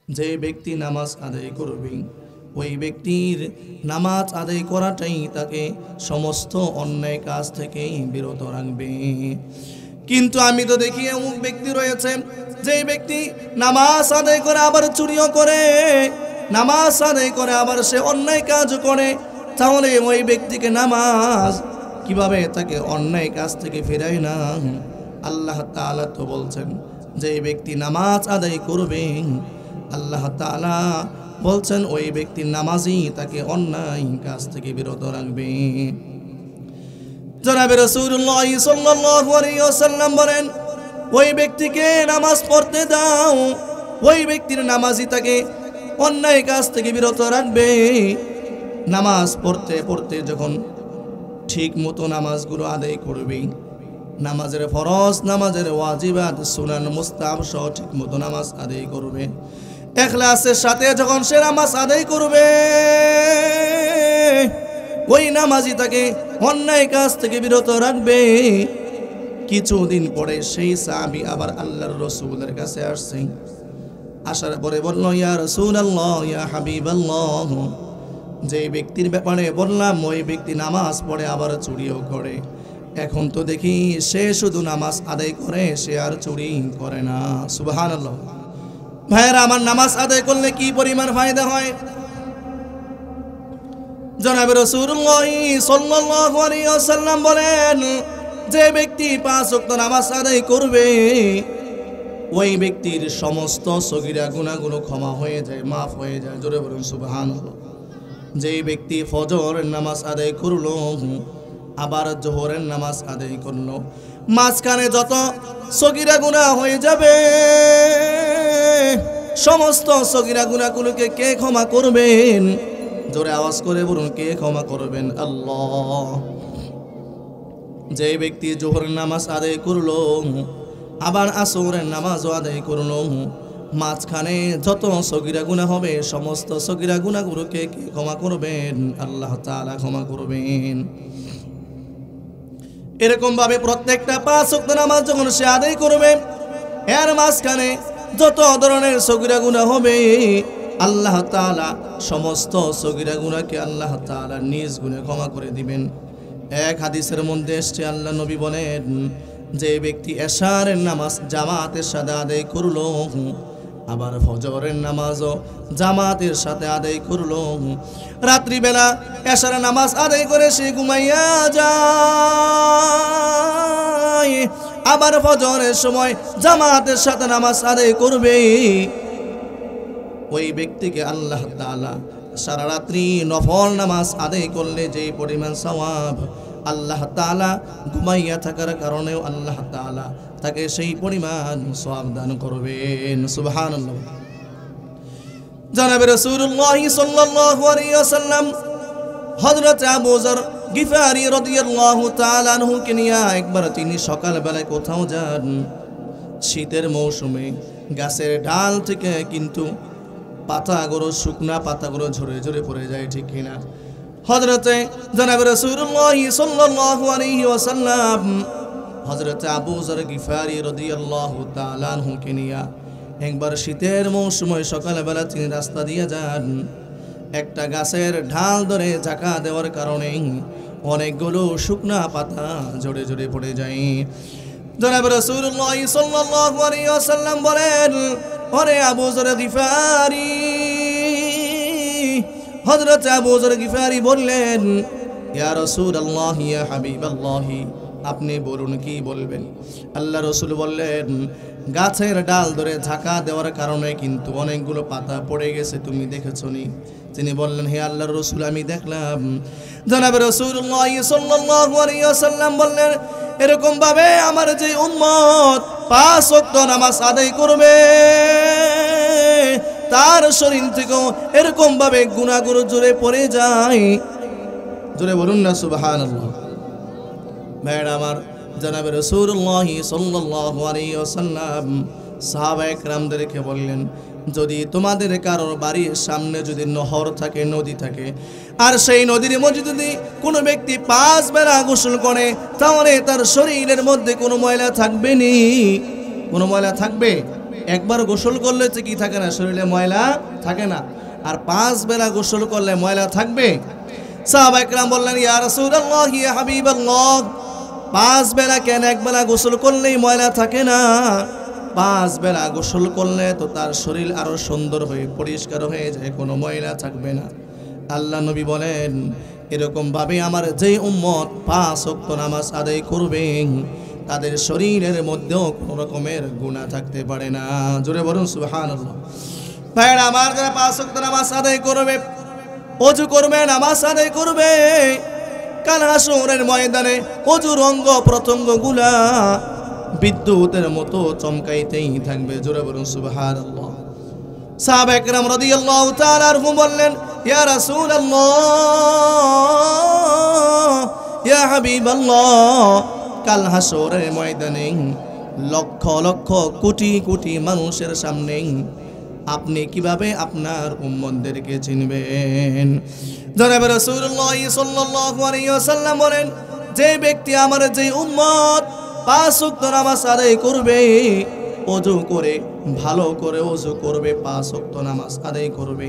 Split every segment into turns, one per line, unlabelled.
যে ব্যক্তি নামাজ আদায় করবে ওই ব্যক্তির নামাজ আদায় করাটাই তাকে সমস্ত অন্যায় কাজ থেকে বিরত রাখবে। কিন্তু আমি তো দেখি এমন ব্যক্তি রয়েছে যে ব্যক্তি নামাজ আদায় করে আবার চুরিও করে, নামাজ আদায় করে আবার সে অন্যায় কাজ করে। তাহলে ওই ব্যক্তিকে নামাজ কিভাবে তাকে অন্যায় কাজ থেকে ফেরায় না? আল্লাহ তাআলা তো বলছেন যে ব্যক্তি নামাজ আদায় করবে, আল্লাহ তাআলা বলছেন ওই ব্যক্তির নামাজই তাকে অন্যায় কাজ থেকে বিরত রাখবে। জনাবে রাসূলুল্লাহ সাল্লাল্লাহু আলাইহি ওয়াসাল্লাম বলেন, ওই ব্যক্তিকে নামাজ পড়তে দাও, ওই ব্যক্তির নামাজই তাকে অন্যায় কাজ থেকে বিরত রাখবে। নামাজ পড়তে পড়তে যখন ঠিক মতো নামাজগুলো আদায় করবে, নামাজের ফরজ, নামাজের ওয়াজিবাত, সুনান, মুস্তাহাব সহ ঠিক মতো নামাজ আদায় করবে, ইখলাসের সাথে যখন সে নামাজ আদায় করবে, ওই নামাজই তাকে অন্যায় কাজ থেকে বিরত রাখবে। কিছুদিন পরে সেই সাহাবী আবার আল্লাহর রাসূলের কাছে আসছে। আসার পরে বলল, ইয়া রাসূলুল্লাহ, ইয়া হাবিবাল্লাহ, যে ব্যক্তির ব্যাপারে বললাম ওই ব্যক্তি নামাজ পড়ে আবার চুরিও করে, এখন তো দেখি সে শুধু নামাজ আদায় করে, সে আর চুরি করে না। সুবহানাল্লাহ। ভাইয়েরা আমার, নামাজ আদায় করলে কি পরিমাণ ফায়দা হয়? জনাবে রাসূলুল্লাহ সাল্লাল্লাহু আলাইহি ওয়াসাল্লাম বলেন, যে ব্যক্তি 5 ওয়াক্ত নামাজ আদায় করবে ওই ব্যক্তির সমস্ত সগীরা গুনাহগুলো ক্ষমা হয়ে যায়, মাফ হয়ে যায়। জোরে বলুন সুবহানাল্লাহ। যে ব্যক্তি ফজরের নামাজ আদায় করলো আবার জোহরের নামাজ আদায় করলো, মাঝখানে যত সগীরা গুনাহ হয়ে যাবে সমস্ত সগীরা গুনাহগুলোকে কে ক্ষমা করবেন? জোরে আওয়াজ করে বলুন, কে ক্ষমা করবেন? আল্লাহ। যে ব্যক্তি জোহরের নামাজ আদায় করলো আবার আসরের নামাজও আদায় করলো, মাঝখানে যত সগীরা গুনাহ হবে সমস্ত সগীরা গুনাহগুলোকে কে ক্ষমা করবেন? আল্লাহ তাআলা ক্ষমা করবেন। এরকম ভাবে প্রত্যেকটা 5 ওয়াক্ত নামাজ যখন সে আদায় করবে, এর মাঝখানে যত ধরনের সগীরা গুনাহ হবে আল্লাহ তাআলা সমস্ত সগীরা গুনাহকে আল্লাহ তাআলা নিজ গুণে ক্ষমা করে দিবেন। এক হাদিসের মধ্যে এসেছে, আল্লাহ নবী বলেন, যে ব্যক্তি এশারের নামাজ জামাতের সাথে আদায় করলো আবার ফজরের নামাজও জামাতের সাথে আদায় করলো, রাত্রিবেলা এশারের নামাজ আদায় করে সে ঘুমাইয়া যায়, আবার ফজরের সময় জামাতের সাথে নামাজ আদায় করবে, ওই ব্যক্তিকে আল্লাহ তাআলা সারা রাত্রি নফল নামাজ আদায় করলে যে পরিমাণ সওয়াব, আল্লাহ তাআলা ঘুমাইয়া থাকার কারণেও আল্লাহ তাআলা তাকে সেই পরিমাণ সওয়াব দান করবেন। সুবহানাল্লাহ। জনাবে রাসূলুল্লাহ সাল্লাল্লাহু আলাইহি ওয়াসাল্লাম হযরত আবু যর গিফারি রাদিয়াল্লাহু তাআলা আনহুকে নিয়ে একবার তিনি সকালবেলায় কোথাও যান, শীতের মৌসুমে গাছের ডাল থেকে কিন্তু পাতাগুলো, শুকনা পাতাগুলো ঝরে ঝরে পড়ে যায়, ঠিক কিনা? হযরতে জনাবে রাসূলুল্লাহ সাল্লাল্লাহু আলাইহি ওয়াসাল্লাম হযরত আবু যর গিফারি রাদিয়াল্লাহু তাআলা আনহুকে নিয়ে একবার শীতের মৌসুমে সকালবেলা তিনি রাস্তা দিয়ে যান, একটা গাছের ঢাল ধরে ঝাঁকা দেওয়ার কারণে অনেকগুলো শুকনা পাতা ঝরে ঝরে পড়ে যায়। জনাবে রাসূলুল্লাহ সাল্লাল্লাহু আলাইহি ওয়াসাল্লাম বলেন, ওরে আবু যর গিফারি, হযরত আবু যর গিফারি বললেন, ইয়া রাসূলুল্লাহ, ইয়া হাবিবাল্লাহ, আপনি বলুন কি বলবেন? আল্লাহ রাসূল বললেন, গাছের ডাল ধরে ঝাঁকা দেওয়ার কারণে কিন্তু অনেকগুলো পাতা পড়ে গেছে, তুমি দেখেছো নি? তিনি বললেন, হে আল্লাহর রাসূল, আমি দেখলাম। জনাবে রাসূলুল্লাহ সাল্লাল্লাহু আলাইহি ওয়াসাল্লাম বললেন, এরকম ভাবে আমার যে উম্মত 5 ওয়াক্ত নামাজ আদায় করবে তার শরীর থেকেও এরকম ভাবে গুনাহগুলো ঝরে পড়ে যায়। জোরে বলুন না সুবহানাল্লাহ। ভাইরা আমার, জনাবে রাসূলুল্লাহ সাল্লাল্লাহু আলাইহি ওয়াসাল্লাম সাহাবায়ে কেরামদেরকে বললেন, যদি তোমাদের কারোর বাড়ির সামনে যদি নহর থাকে, নদী থাকে, আর সেই নদীর মধ্যে যদি কোনো ব্যক্তি 5 বেলা গোসল করে, তাহলে তার শরীরের মধ্যে কোনো ময়লা থাকবে নি? কোনো ময়লা থাকবে? একবার গোসল করলে তো কি থাকে না, শরীরে ময়লা থাকে না। আর 5 বেলা গোসল করলে ময়লা থাকবে? সাহাবা একরাম বললেন, ইয়া রাসূলুল্লাহ, ইয়া হাবিবাল্লাহ, 5 বেলা কেন, এক বেলা গোসল করলেই ময়লা থাকে না? 5 বেলা গোসল করলে তো তার শরীর আরো সুন্দর হয়ে পরিষ্কার হয়ে যায়, কোনো ময়লা থাকবে না। আল্লাহ নবী বলেন, এরকম ভাবে আমার যে উম্মত 5 ওয়াক্ত নামাজ আদায় করবে তাদের শরীরের মধ্যেও কোনো রকমের গুনাহ থাকতে পারে না। জোরে বলুন সুবহানাল্লাহ। ভাইরা আমার, যারা 5 ওয়াক্ত নামাজ আদায় করবে, ওযু করবে, নামাজ আদায় করবে, কাল হাসরের ময়দানে ওযুর অঙ্গ প্রত্যঙ্গগুলা বিদ্যুতের মতো চমকাইতেই থাকবে। জোরে বলুন সুবহানাল্লাহ। সাহাবা একরাম রাদিয়াল্লাহু তাআলা আনহুম বললেন, ইয়া রাসূলুল্লাহ, ইয়া হাবিবাল্লাহ, কাল হাসরের ময়দানে লক্ষ লক্ষ কোটি কোটি মানুষের সামনে আপনি কিভাবে আপনার উম্মতদেরকে চিনবেন? জনাবে রাসূলুল্লাহ সাল্লাল্লাহু আলাইহি ওয়াসাল্লাম বলেন, যে ব্যক্তি আমার যে উম্মত 5 ওয়াক্ত নামাজ আদায় করবে, ওযু করে, ভালো করে ওযু করবে, 5 ওয়াক্ত নামাজ আদায় করবে,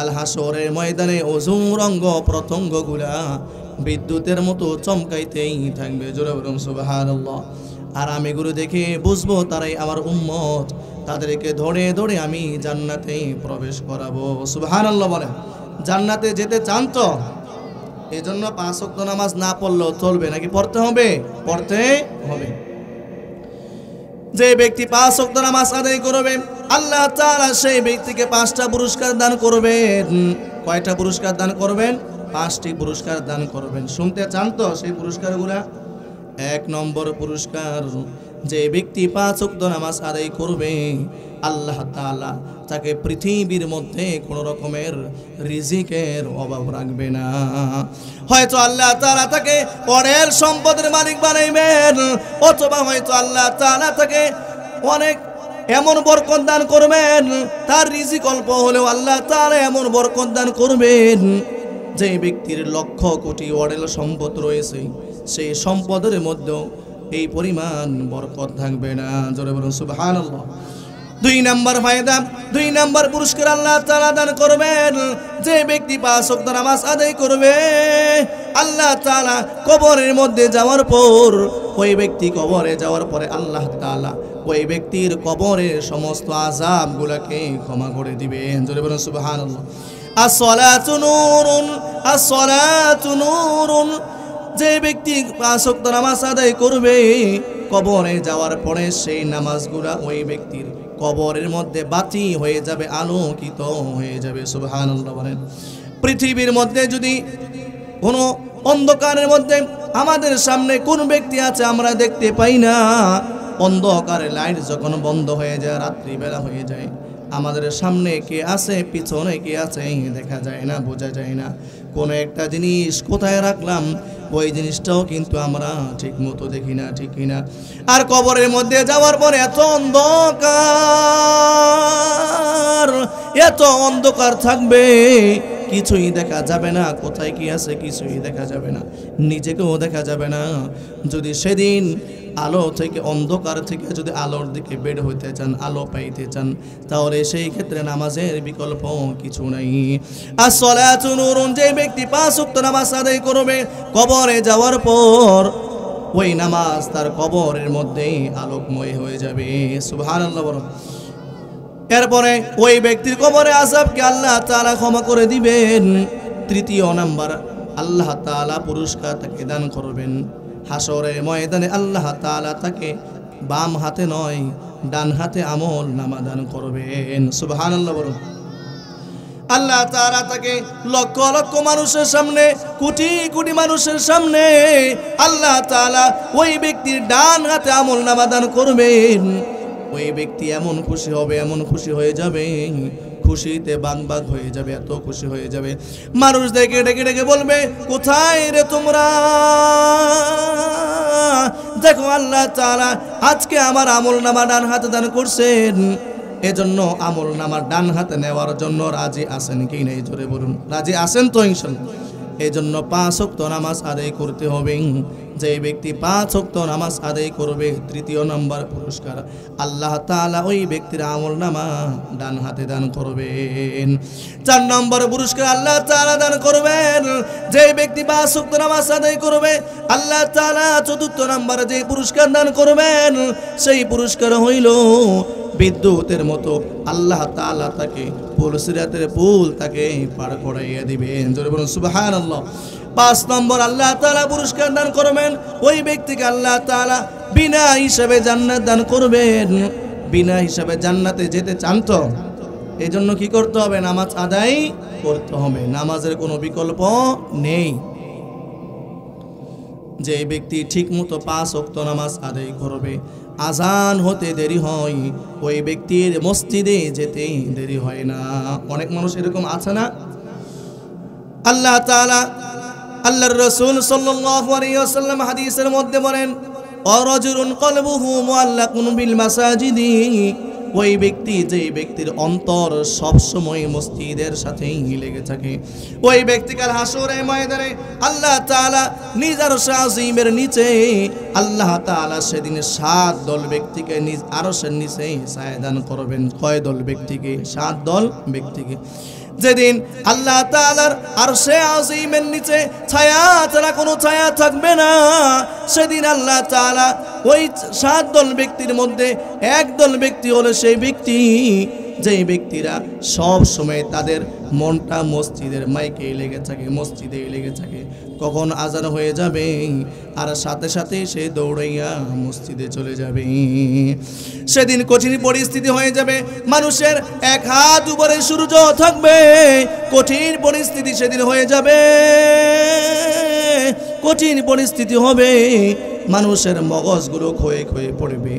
আল হাসরের ময়দানে ওযুর অঙ্গ প্রত্যঙ্গগুলা বিদ্যুতের মতো চমকাইতেই থাকবে। জোরে বলুন সুবহানাল্লাহ। আর আমি গুরু দেখে বুঝবো তারাই আমার উম্মত, তাদেরকে ধরে ধরে আমি জান্নাতে প্রবেশ করাবো। সুবহানাল্লাহ বলেন। জান্নাতে যেতে চান তো? এই জন্য 5 ওয়াক্ত নামাজ না পড়লেও চলবে নাকি? পড়তে হবে, পড়তে হবে। যে ব্যক্তি 5 ওয়াক্ত নামাজ আদায় করবে, আল্লাহ তাআলা সেই ব্যক্তিকে 5টা পুরস্কার দান করবেন। কয়টা পুরস্কার দান করবেন? 5টি পুরস্কার দান করবেন। শুনতে চান তো সেই পুরস্কারগুলা? 1 নম্বর পুরস্কার, যে ব্যক্তি 5 ওয়াক্ত নামাজ আদায় করবে, আল্লাহ তাআলা তাকে পৃথিবীর মধ্যে কোনো রকমের রিজিকের অভাব রাখবে না। হয়তো আল্লাহ তাআলা তাকে পরের সম্পদের মালিক বানাইবেন, অথবা হয়তো আল্লাহ তাআলা তাকে অনেক এমন বরকত দান করবেন, তার রিজিক অল্প হলেও আল্লাহ তাআলা এমন বরকত দান করবেন, যে ব্যক্তির লক্ষ কোটি অঢেল সম্পদ রয়েছে, সেই সম্পদের মধ্যেও এই পরিমাণ বরকত থাকবে না। জোরে বলুন সুবহানাল্লাহ। 2 নম্বর ফায়দা, 2 নম্বর পুরস্কার আল্লাহ তাআলা দান করবেন, যে ব্যক্তি 5 ওয়াক্ত নামাজ আদায় করবে, আল্লাহ তাআলা কবরের মধ্যে যাওয়ার পর, ওই ব্যক্তি কবরে যাওয়ার পরে আল্লাহ তাআলা ওই ব্যক্তির কবরের সমস্ত আযাবগুলোকে ক্ষমা করে দিবেন। জোরে বলুন সুবহানাল্লাহ। as-salatu nurun, as-salatu nurun, যে ব্যক্তি 5 ওয়াক্ত নামাজ আদায় করবে, কবরে যাওয়ার পরে সেই নামাজগুলা ওই ব্যক্তির কবরের মধ্যে বাতি হয়ে যাবে, আলোকিত হয়ে যাবে। সুবহানাল্লাহ বলেন। পৃথিবীর মধ্যে যদি কোনো অন্ধকারের মধ্যে আমাদের সামনে কোন ব্যক্তি আছে আমরা দেখতে পাই না, অন্ধকারে লাইট যখন বন্ধ হয়ে যায়, রাত্রিবেলা হয়ে যায়, আমাদের সামনে কে আছে, পিছনে কে আছে দেখা যায় না, বোঝা যায় না। কোনো একটা জিনিস কোথায় রাখলাম, ওই জিনিসটাও কিন্তু আমরা ঠিক মতো দেখি না, ঠিক কিনা? আর কবরের মধ্যে যাওয়ার পরে এত অন্ধকার, এত অন্ধকার থাকবে, কিছুই দেখা যাবে না, কোথায় কি আছে কিছুই দেখা যাবে না, নিজেকেও দেখা যাবে না। যদি সেদিন আলো থেকে, অন্ধকার থেকে যদি আলোর দিকে বের হইতে চান, আলো পাইতে চান, তাহলে সেই ক্ষেত্রে নামাজের বিকল্প কিছু নাই। as-salatu nurun, যে ব্যক্তি 5 ওয়াক্ত নামাজ আদায় করবে, কবরে যাওয়ার পর ওই নামাজ তার কবরের মধ্যে আলোকময় হয়ে যাবে। সুবহানাল্লাহ বলুন। এরপরে ওই ব্যক্তির কবরে আযাবকে আল্লাহ তাআলা ক্ষমা করে দিবেন। 3য় নাম্বার, আল্লাহ তাআলা পুরস্কার তাকে দান করবেন। হাসরের ময়দানে আল্লাহ তাআলা তাকে বাম হাতে নয়, ডান হাতে আমল নামা দান করবেন। সুবহানাল্লাহ বলুন। আল্লাহ তাআলা তাকে লক্ষ লক্ষ মানুষের সামনে, কোটি কোটি মানুষের সামনে আল্লাহ তাআলা ওই ব্যক্তির ডান হাতে আমল নামা দান করবেন। ওই ব্যক্তি এমন খুশি হবে, এমন খুশি হয়ে যাবে, খুশিতে বাগবাগ হয়ে যাবে, এত খুশি হয়ে যাবে, মানুষ ডেকে ডেকে ডেকে বলবে, কোথায় রে তোমরা? দেখো আল্লাহ তাআলা আজকে আমার আমল নামা ডান হাতে দান করছেন, এজন্য আমল নামা ডান হাতে নেওয়ার জন্য রাজি আছেন কি নাই? জোরে বলুন, রাজি আছেন তো ইনশাআল্লাহ? এজন্য 5 ওয়াক্ত নামাজ আদায় করতে হবে। যে ব্যক্তি 5 ওয়াক্ত নামাজ আদায় করবে, তৃতীয় নম্বর পুরস্কার আল্লাহ তাআলা ওই ব্যক্তির আমলনামা ডান হাতে দান করবেন। 4 নম্বর পুরস্কার আল্লাহ তাআলা দান করবেন যে ব্যক্তি 5 ওয়াক্ত নামাজ আদায় করবে, আল্লাহ তাআলা 4র্থ নম্বর যে পুরস্কার দান করবেন সেই পুরস্কার হইল বিদ্যুতের মতো আল্লাহ তাআলা তাকে পুলসিরাতের পুল তাকে পার করাইয়া দিবেন। জোরে বলুন সুবহানাল্লাহ। 5 নম্বর আল্লাহ তাআলা পুরস্কার দান করবেন ওই ব্যক্তিকে আল্লাহ তাআলা বিনা হিসাবে জান্নাত দান করবেন। বিনা হিসাবে জান্নাতে যেতে চান তো এই জন্য কি করতে হবে? নামাজ আদায় করতে হবে। নামাজের কোনো বিকল্প নেই। যে ব্যক্তি ঠিক মতো 5 ওয়াক্ত নামাজ আদায় করবে, আজান হতে দেরি হয়, ওই ব্যক্তির মসজিদে যেতে দেরি হয় না। অনেক মানুষ এরকম আছে না? আল্লাহ তাআলা আল্লাহর রাসূল সাল্লাল্লাহু আলাইহি ওয়াসাল্লাম হাদিসের মধ্যে বলেন, অরাজুলুন কলবুহু মুআল্লাকুন বিল মাসাজিদি, ওই ব্যক্তি যে ব্যক্তির অন্তর সব সময় মসজিদের সাথেই লেগে থাকে, ওই ব্যক্তি কাল হাসরের ময়দানে আল্লাহ তাআলা নিজ আরশে আজিমের নিচে আল্লাহ তাআলা সেদিন 7 দল ব্যক্তিকে নিজ আরশের নিচে ছায়া দান করবেন। কয় দল ব্যক্তিকে? 7 দল ব্যক্তিকে। যেদিন আল্লাহ তাআলার আরশে আজিমের নিচে ছায়া ছাড়া কোনো ছায়া থাকবে না, সেদিন আল্লাহ তাআলা ওই 7 দল ব্যক্তির মধ্যে 1 দল ব্যক্তি হলো সেই ব্যক্তি যেই ব্যক্তিরা সব সময় তাদের মনটা মসজিদের মাইকে লেগে থাকে, মসজিদে লেগে থাকে। কখন আজান হয়ে যাবে আর সাথে সাথে সে দৌড়াইয়া মসজিদে চলে যাবে। সেদিন কঠিন পরিস্থিতি হয়ে যাবে, মানুষের 1 হাত উপরে সূর্য থাকবে, কঠিন পরিস্থিতি সেদিন হয়ে যাবে। কঠিন পরিস্থিতি হবে, মানুষের মগজগুলো ক্ষয়ে ক্ষয়ে পড়বে।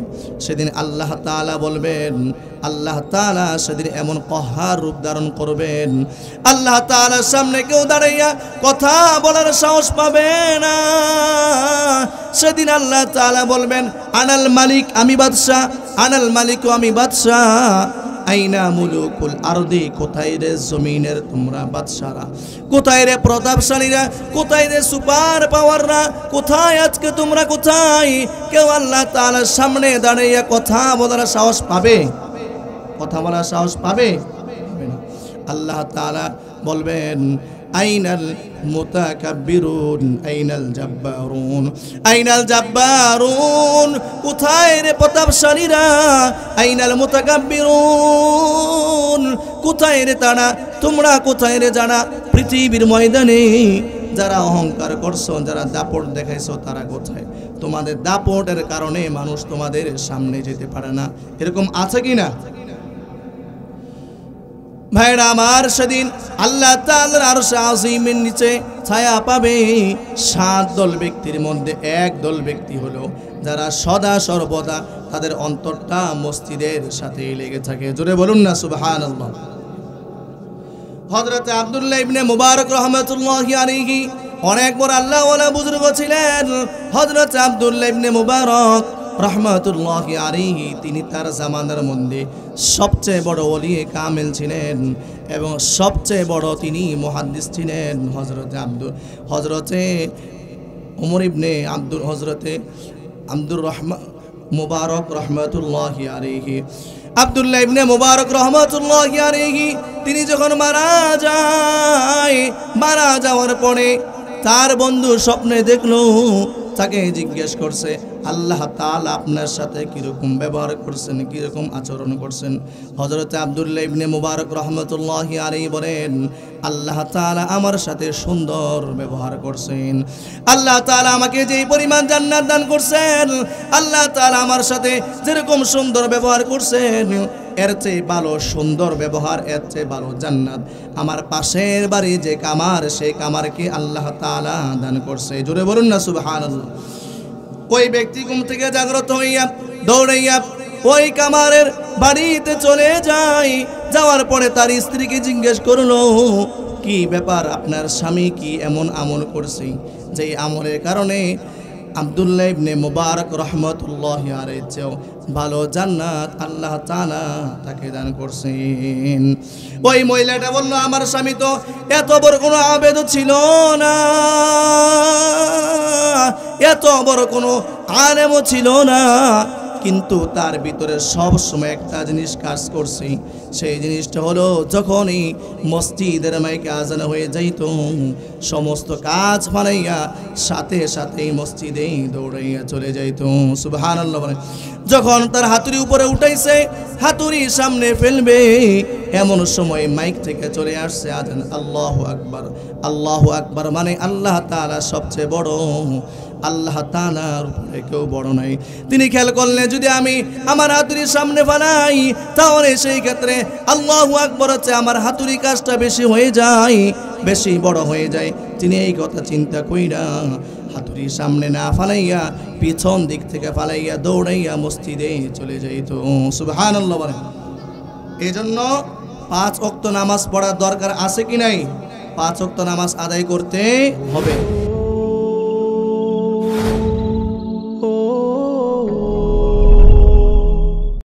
সেদিন আল্লাহ তাআলা বলবেন, আল্লাহ তাআলা সেদিন এমন কহার রূপ ধারণ করবেন, আল্লাহ তাআলার সামনে কেউ দাঁড়াইয়া কথা বলার সাহস পাবে না। সেদিন আল্লাহ তাআলা বলবেন, আনাল মালিক, আমি বাদশা, আনাল মালিক, আমি বাদশা, আইনা মুলুকুল আরদি, কোথায় রে জমিনের তোমরা বাদশারা, কোথায় রে প্রতাপশালীরা, কোথায় রে সুপার পাওয়াররা, কোথায় আজকে তোমরা কোথায়? কেউ আল্লাহ তাআলার সামনে দাঁড়িয়ে কথা বলার সাহস পাবে? কথা বলার সাহস পাবে? আল্লাহ তাআলা বলবেন, আইনাল মুতাকাব্বিরুন, আইনাল জাব্বারুন, আইনাল জাব্বারুন, কোথায় রে প্রতাপশালীরা, আইনাল মুতাকাব্বিরুন, কোথায় রে তারা, তোমরা কোথায় রে যারা পৃথিবীর ময়দানে যারা অহংকার করছো, যারা দাপট দেখাইছো, তারা কোথায়? তোমাদের দাপটের কারণে মানুষ তোমাদের সামনে যেতে পারে না। এরকম আছে কি না? ভাইরা আমার, সেদিন আল্লাহ তাআলার আরশে আজিমের নিচে ছায়া পাবে 7 দল ব্যক্তির মধ্যে 1 দল ব্যক্তি হলো যারা সদা সর্বদা তাদের অন্তরটা মসজিদের সাথে লেগে থাকে। জোরে বলুন না সুবহানাল্লাহ। হযরত আব্দুল্লাহ ইবনে মুবারক রাহমাতুল্লাহি আলাইহি অনেক বড় আল্লাহ ওয়ালা বুজুর্গ ছিলেন। হযরত আব্দুল্লাহ ইবনে মুবারক রাহমাতুল্লাহি আলাইহি তিনি তার জামানার মধ্যে সবচেয়ে বড় ওলি কামেল ছিলেন এবং সবচেয়ে বড় তিনি মুহাদ্দিস ছিলেন। হযরতে ওমর ইবনে হযরতে আব্দুর রহমান মুবারক রাহমাতুল্লাহি আলাইহি, আব্দুল্লাহ ইবনে মুবারক রাহমাতুল্লাহি আলাইহি তিনি যখন মারা যাওয়ার পরে তার বন্ধু স্বপ্নে দেখলো, তাকে জিজ্ঞেস করছে, আল্লাহ তাআলা আপনার সাথে কিরকম ব্যবহার করছেন, কিরকম আচরণ করছেন? হযরত আব্দুল্লাহ ইবনে মুবারক রাহমাতুল্লাহি আলাইহি বলেন, আল্লাহ তাআলা আমার সাথে সুন্দর ব্যবহার করছেন। আল্লাহ তাআলা আমাকে যেই পরিমাণ জান্নাত দান করছেন, আল্লাহ তাআলা আমার সাথে যেরকম সুন্দর ব্যবহার করছেন, এর চেয়ে ভালো সুন্দর ব্যবহার, এর চেয়ে ভালো জান্নাত আমার পাশের বাড়ি যে কামার, সেই কামারকে আল্লাহ তাআলা দান করছে। জোরে বলুন না সুবহানাল্লাহ। ওই ব্যক্তি ঘুম থেকে জাগ্রত হইয়া দৌড়াইয়া ওই কামারের বাড়িতে চলে যায়। যাওয়ার পরে তার স্ত্রীকে জিজ্ঞেস করলো, কি ব্যাপার, আপনার স্বামী কি এমন আমল করছে যেই আমলের কারণে আব্দুল্লাহ ইবনে মুবারক রাহমাতুল্লাহি আলাইহি ভালো জান্নাত আল্লাহ তাআলা তাকে দান করছেন? ওই মহিলাটা বলল, আমার স্বামী তো এত বড় কোনো আবেদ ছিল না, এত বড় কোনো আলেমও ছিল না, কিন্তু তার ভিতরে সব সময় একটা জিনিস কাজ করছে। সেই জিনিসটা হলো, যখনই মসজিদের মাইকে আজান হয়ে যাইত, সমস্ত কাজ ফালাইয়া সাথে সাথেই মসজিদে দৌড়াইয়া চলে যাইত। সুবহানাল্লাহ বলে। যখন তার হাতুড়ি উপরে উঠাইছে, হাতুড়ি সামনে ফেলবে, এমন সময় মাইক থেকে চলে আসছে আজান, আল্লাহু আকবার। আল্লাহু আকবার মানে আল্লাহ তাআলা সবচেয়ে বড়, আল্লাহ তাআলার উপরে কেউ বড় নাই। তিনি খেয়াল করলেন, যদি আমি আমার হাতুড়ির সামনে ফালাই, তাহলে সেই ক্ষেত্রে আল্লাহু আকবার হচ্ছে আমার হাতুড়ি কাজটা বেশি হয়ে যায়, বেশি বড় হয়ে যায়। তিনি এই কথা চিন্তা কইরা হাতুড়ির সামনে না ফালাইয়া পিছন দিক থেকে ফালাইয়া দৌড়াইয়া মসজিদে চলে যাইত। সুবহানাল্লাহ বলেন। এই জন্য 5 ওয়াক্ত নামাজ পড়ার দরকার আছে কি নাই? 5 ওয়াক্ত নামাজ আদায় করতে হবে।